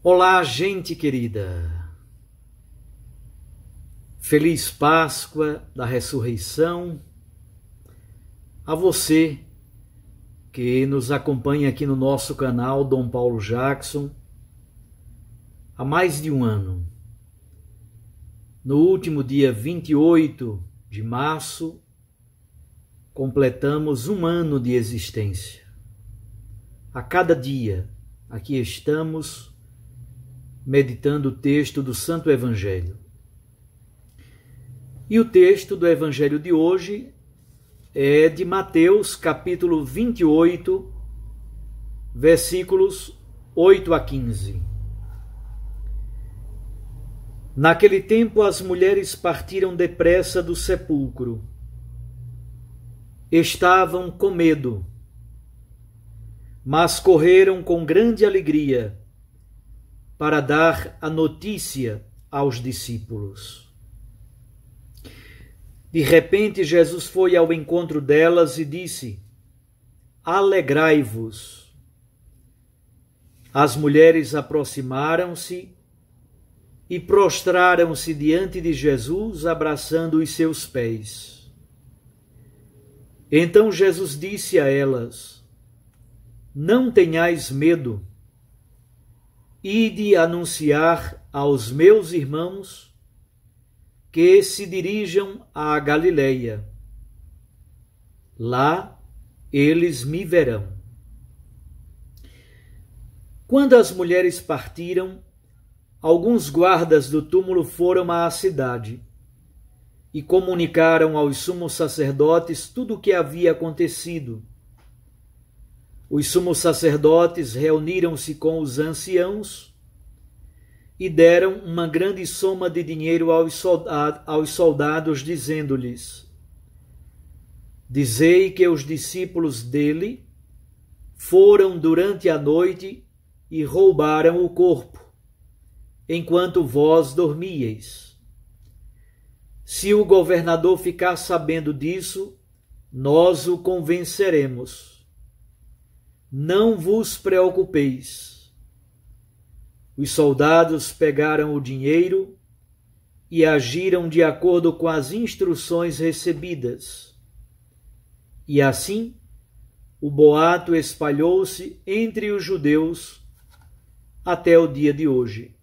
Olá, gente querida! Feliz Páscoa da Ressurreição a você que nos acompanha aqui no nosso canal Dom Paulo Jackson há mais de um ano. No último dia 28 de março, completamos um ano de existência. A cada dia, aqui estamos meditando o texto do Santo Evangelho. E o texto do Evangelho de hoje é de Mateus, capítulo 28, versículos 8 a 15. Naquele tempo as mulheres partiram depressa do sepulcro. Estavam com medo, mas correram com grande alegria para dar a notícia aos discípulos. De repente, Jesus foi ao encontro delas e disse: Alegrai-vos. As mulheres aproximaram-se e prostraram-se diante de Jesus, abraçando os seus pés. Então Jesus disse a elas: Não tenhais medo. Ide anunciar aos meus irmãos que se dirijam à Galileia. Lá eles me verão. Quando as mulheres partiram, alguns guardas do túmulo foram à cidade e comunicaram aos sumos sacerdotes tudo o que havia acontecido. Os sumos sacerdotes reuniram-se com os anciãos e deram uma grande soma de dinheiro aos soldados, dizendo-lhes: Dizei que os discípulos dele foram durante a noite e roubaram o corpo, enquanto vós dormíeis. Se o governador ficar sabendo disso, nós o convenceremos. Não vos preocupeis. Os soldados pegaram o dinheiro e agiram de acordo com as instruções recebidas. E assim, o boato espalhou-se entre os judeus até o dia de hoje.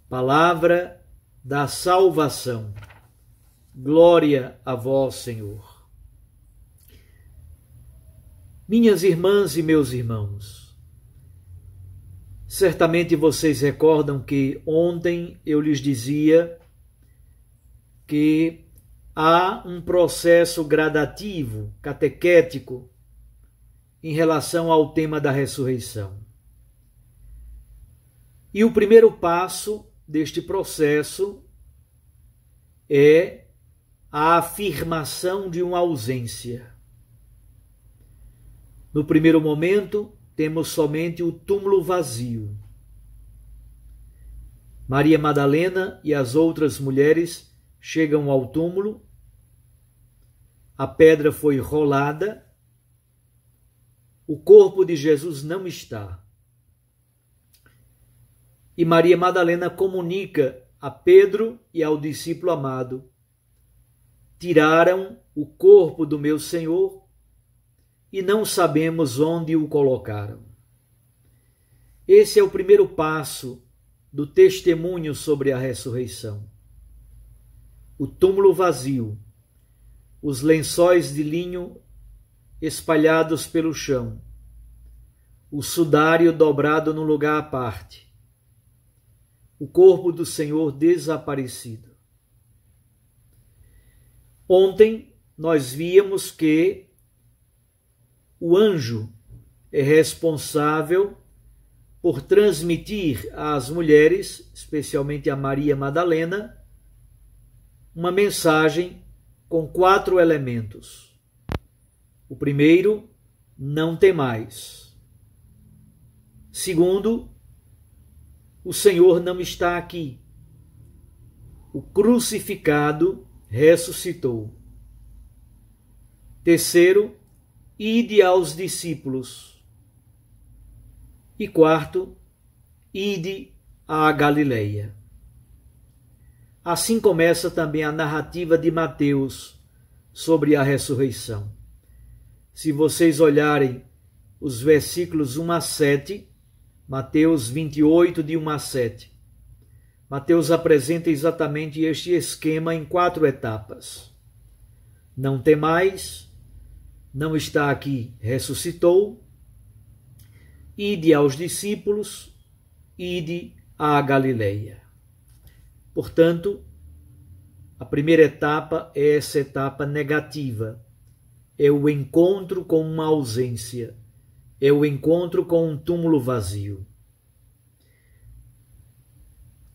Palavra da salvação. Glória a vós, Senhor. Minhas irmãs e meus irmãos, certamente vocês recordam que ontem eu lhes dizia que há um processo gradativo, catequético, em relação ao tema da ressurreição. E o primeiro passo deste processo é a afirmação de uma ausência. No primeiro momento, temos somente o túmulo vazio. Maria Madalena e as outras mulheres chegam ao túmulo, a pedra foi rolada, o corpo de Jesus não está. E Maria Madalena comunica a Pedro e ao discípulo amado: Tiraram o corpo do meu Senhor e não sabemos onde o colocaram. Esse é o primeiro passo do testemunho sobre a ressurreição. O túmulo vazio, os lençóis de linho espalhados pelo chão, o sudário dobrado num lugar à parte, o corpo do Senhor desaparecido. Ontem nós víamos que o anjo é responsável por transmitir às mulheres, especialmente a Maria Madalena, uma mensagem com 4 elementos. O primeiro, não temais. Segundo, o Senhor não está aqui. O crucificado ressuscitou. Terceiro, ide aos discípulos. E quarto, ide à Galileia. Assim começa também a narrativa de Mateus sobre a ressurreição. Se vocês olharem os versículos 1 a 7, Mateus 28, de 1 a 7, Mateus apresenta exatamente este esquema em 4 etapas. Não temais, não está aqui, ressuscitou, ide aos discípulos, ide à Galileia. Portanto, a primeira etapa é essa etapa negativa, é o encontro com uma ausência, é o encontro com um túmulo vazio.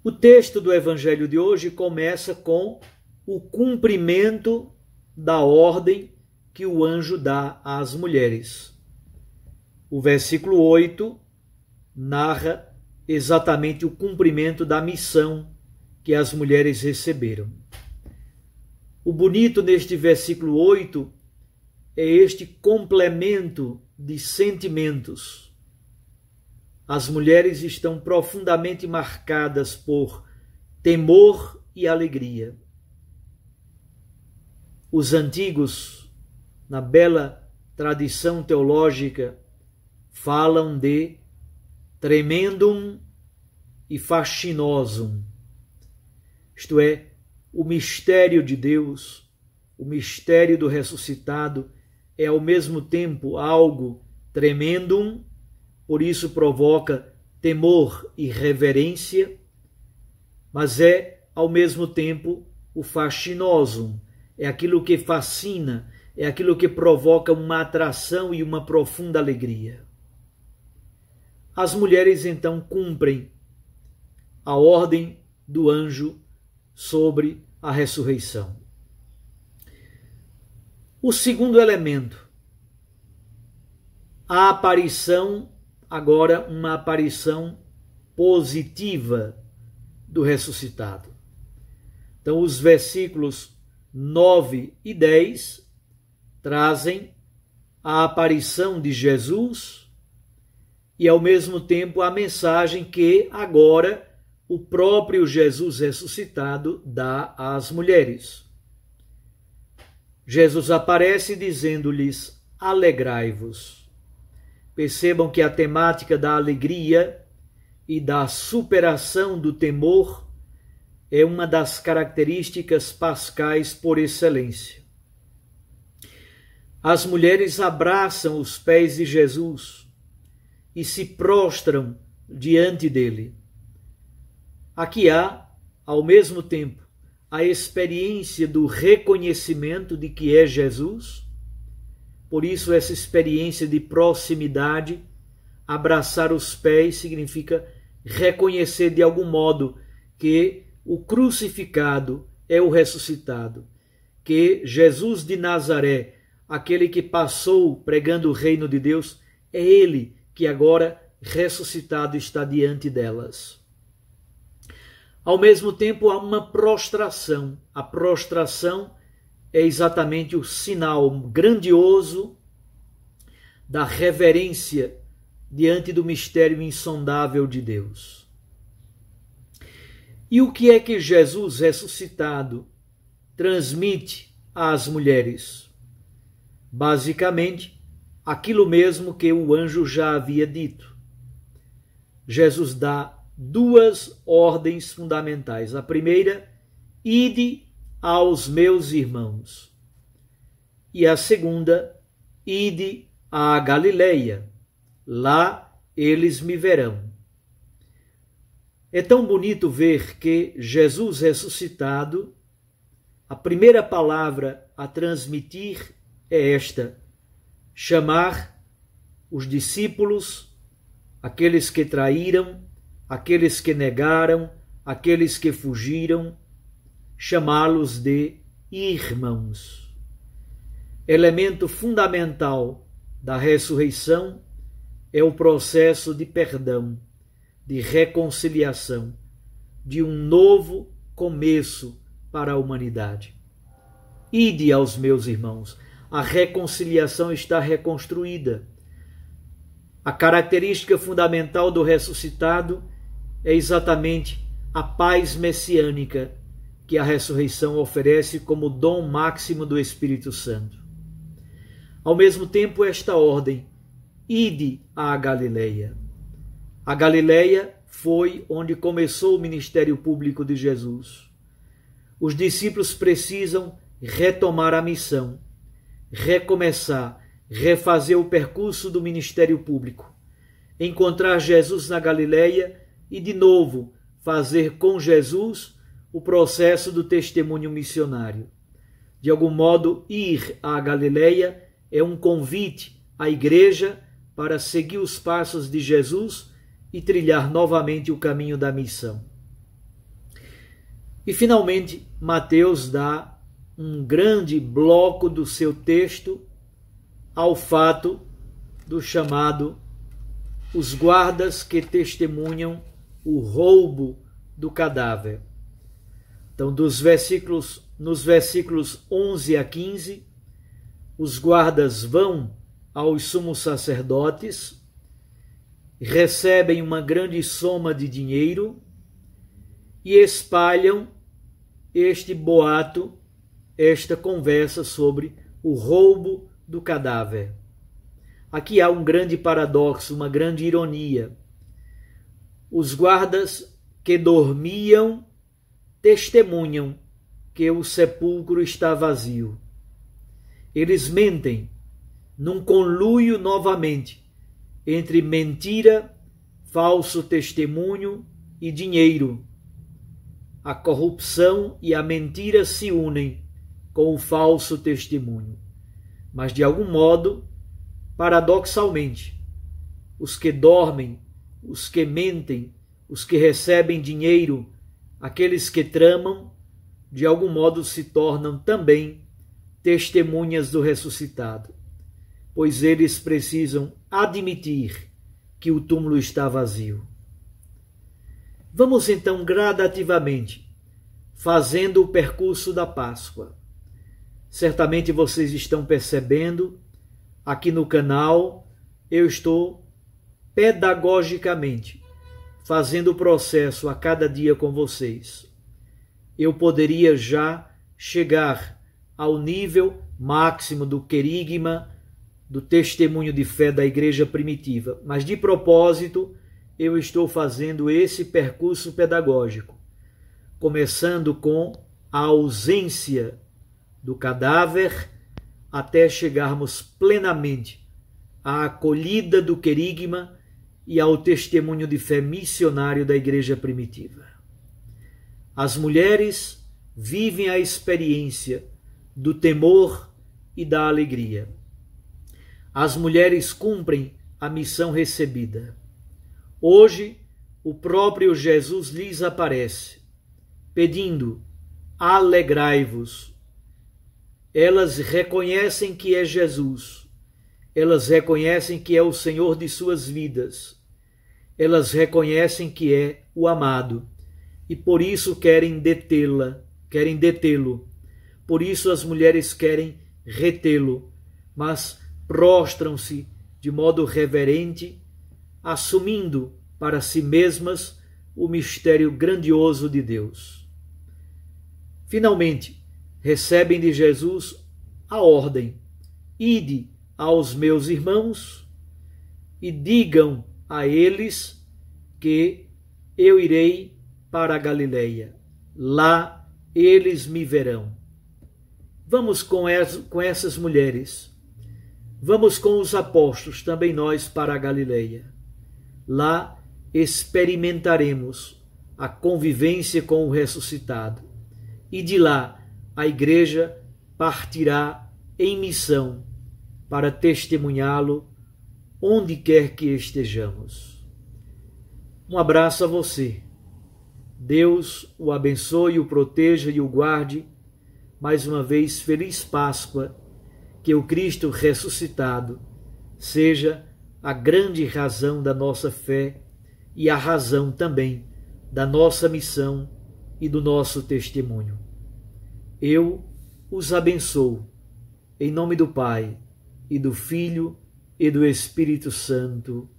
O texto do Evangelho de hoje começa com o cumprimento da ordem que o anjo dá às mulheres. O versículo 8 narra exatamente o cumprimento da missão que as mulheres receberam. O bonito neste versículo 8 é este complemento de sentimentos. As mulheres estão profundamente marcadas por temor e alegria. Os antigos, na bela tradição teológica, falam de tremendum e fascinosum. Isto é, o mistério de Deus, o mistério do ressuscitado, é ao mesmo tempo algo tremendum, por isso provoca temor e reverência, mas é ao mesmo tempo o fascinosum, é aquilo que fascina, é aquilo que provoca uma atração e uma profunda alegria. As mulheres então cumprem a ordem do anjo sobre a ressurreição. O segundo elemento, a aparição, agora uma aparição positiva do ressuscitado. Então, os versículos 9 e 10 trazem a aparição de Jesus e, ao mesmo tempo, a mensagem que agora o próprio Jesus ressuscitado dá às mulheres. Jesus aparece dizendo-lhes: alegrai-vos. Percebam que a temática da alegria e da superação do temor é uma das características pascais por excelência. As mulheres abraçam os pés de Jesus e se prostram diante dele. Aqui há, ao mesmo tempo, a experiência do reconhecimento de que é Jesus. Por isso, essa experiência de proximidade, abraçar os pés, significa reconhecer de algum modo que o crucificado é o ressuscitado, que Jesus de Nazaré, aquele que passou pregando o reino de Deus, é ele que agora ressuscitado está diante delas. Ao mesmo tempo, há uma prostração. A prostração é exatamente o sinal grandioso da reverência diante do mistério insondável de Deus. E o que é que Jesus ressuscitado transmite às mulheres? Basicamente, aquilo mesmo que o anjo já havia dito. Jesus dá 2 ordens fundamentais. A primeira, ide aos meus irmãos. E a segunda, ide à Galileia. Lá eles me verão. É tão bonito ver que Jesus ressuscitado, a primeira palavra a transmitir é esta: chamar os discípulos, aqueles que traíram, aqueles que negaram, aqueles que fugiram, chamá-los de irmãos. Elemento fundamental da ressurreição é o processo de perdão, de reconciliação, de um novo começo para a humanidade. Ide aos meus irmãos. A reconciliação está reconstruída. A característica fundamental do ressuscitado é exatamente a paz messiânica que a ressurreição oferece como dom máximo do Espírito Santo. Ao mesmo tempo, esta ordem, ide à Galileia. A Galileia foi onde começou o ministério público de Jesus. Os discípulos precisam retomar a missão, recomeçar, refazer o percurso do ministério público, encontrar Jesus na Galileia e, de novo, fazer com Jesus o processo do testemunho missionário. De algum modo, ir à Galileia é um convite à igreja para seguir os passos de Jesus e trilhar novamente o caminho da missão. E, finalmente, Mateus dá um grande bloco do seu texto ao fato do chamado os guardas que testemunham o roubo do cadáver. Então, nos versículos 11 a 15, os guardas vão aos sumos sacerdotes, recebem uma grande soma de dinheiro e espalham este boato, esta conversa sobre o roubo do cadáver. Aqui há um grande paradoxo, uma grande ironia. Os guardas que dormiam testemunham que o sepulcro está vazio. Eles mentem num conluio novamente entre mentira, falso testemunho e dinheiro. A corrupção e a mentira se unem com o falso testemunho. Mas, de algum modo, paradoxalmente, os que dormem, os que mentem, os que recebem dinheiro, aqueles que tramam, de algum modo se tornam também testemunhas do ressuscitado, pois eles precisam admitir que o túmulo está vazio. Vamos então gradativamente fazendo o percurso da Páscoa. Certamente vocês estão percebendo, aqui no canal eu estou pedagogicamente fazendo o processo a cada dia com vocês. Eu poderia já chegar ao nível máximo do querigma, do testemunho de fé da igreja primitiva, mas de propósito eu estou fazendo esse percurso pedagógico, começando com a ausência do cadáver até chegarmos plenamente à acolhida do querigma e ao testemunho de fé missionário da igreja primitiva. As mulheres vivem a experiência do temor e da alegria. As mulheres cumprem a missão recebida. Hoje, o próprio Jesus lhes aparece, pedindo: alegrai-vos. Elas reconhecem que é Jesus. Elas reconhecem que é o Senhor de suas vidas. Elas reconhecem que é o amado. E por isso querem detê-lo. Por isso as mulheres querem retê-lo, mas prostram-se de modo reverente, assumindo para si mesmas o mistério grandioso de Deus. Finalmente, recebem de Jesus a ordem: ide aos meus irmãos e digam a eles que eu irei para a Galileia. Lá eles me verão. Vamos com essas mulheres. Vamos com os apóstolos, também nós, para a Galileia. Lá experimentaremos a convivência com o ressuscitado. E de lá a igreja partirá em missão para testemunhá-lo onde quer que estejamos. Um abraço a você. Deus o abençoe, o proteja e o guarde. Mais uma vez, feliz Páscoa. Que o Cristo ressuscitado seja a grande razão da nossa fé e a razão também da nossa missão e do nosso testemunho. Eu os abençoo, em nome do Pai, e do Filho, e do Espírito Santo.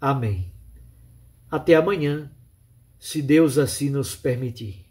Amém. Até amanhã, se Deus assim nos permitir.